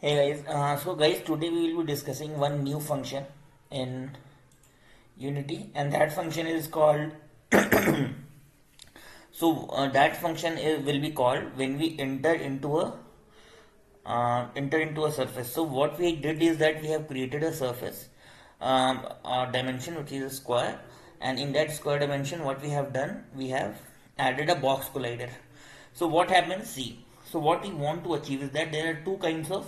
Hey guys, so guys, today we will be discussing one new function in Unity, and that function is called. That function will be called when we enter into a surface. So what we did is that we have created a surface, a dimension which is a square, and in that square dimension, what we have done, we have added a box collider. So what happens? See, so what we want to achieve is that there are two kinds of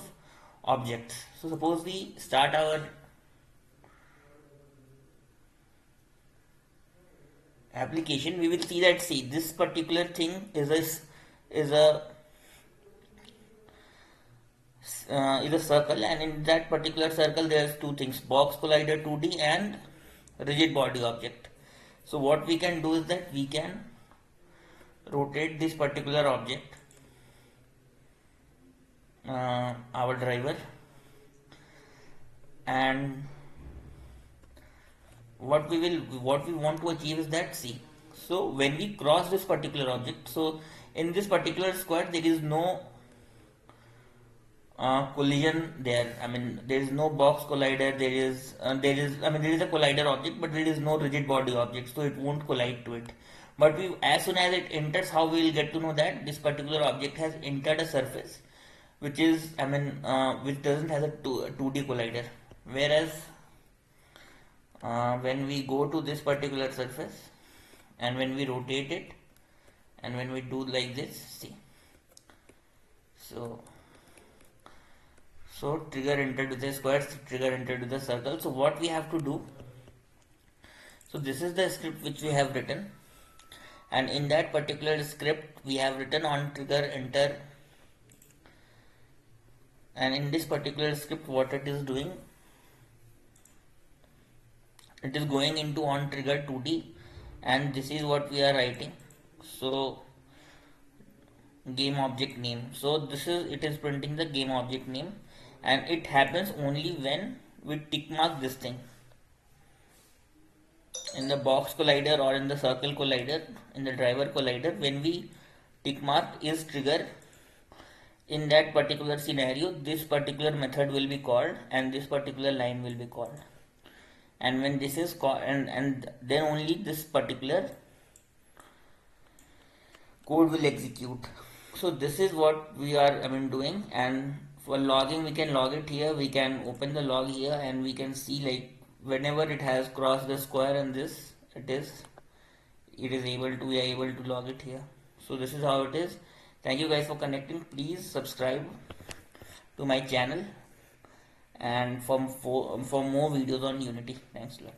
objects. So suppose we start our application, we will see that, see, this particular thing is a circle, and in that particular circle there's two things: box collider 2D and rigid body object. So what we can do is that we can rotate this particular object, our driver, and what we want to achieve is that, see, so when we cross this particular object, so in this particular square there is no collision there. I mean, there is no box collider. There is a collider object, but there is no rigid body object, so it won't collide to it. But as soon as it enters, how we will get to know that this particular object has entered a surface, which is, which doesn't have a 2D collider. Whereas when we go to this particular surface, and when we rotate it, and when we do like this, see, so trigger enter to the square, trigger enter to the circle. So what we have to do, so this is the script which we have written, and in that particular script we have written on trigger enter, and in this particular script what it is doing, it is going into on trigger 2D, and this is what we are writing. So game object name, so this is, it is printing the game object name, and it happens only when we tick mark this thing in the box collider or in the circle collider, in the driver collider. When we tick mark is trigger, in that particular scenario this particular method will be called and this particular line will be called, and when this is called, and then only this particular code will execute. So this is what we are doing. And for logging, we can log it here, we can open the log here, and we can see, like, whenever it has crossed the square and this, it is able to, we are able to log it here. So this is how it is. Thank you guys for connecting. Please subscribe to my channel, and for more videos on Unity. Thanks a lot.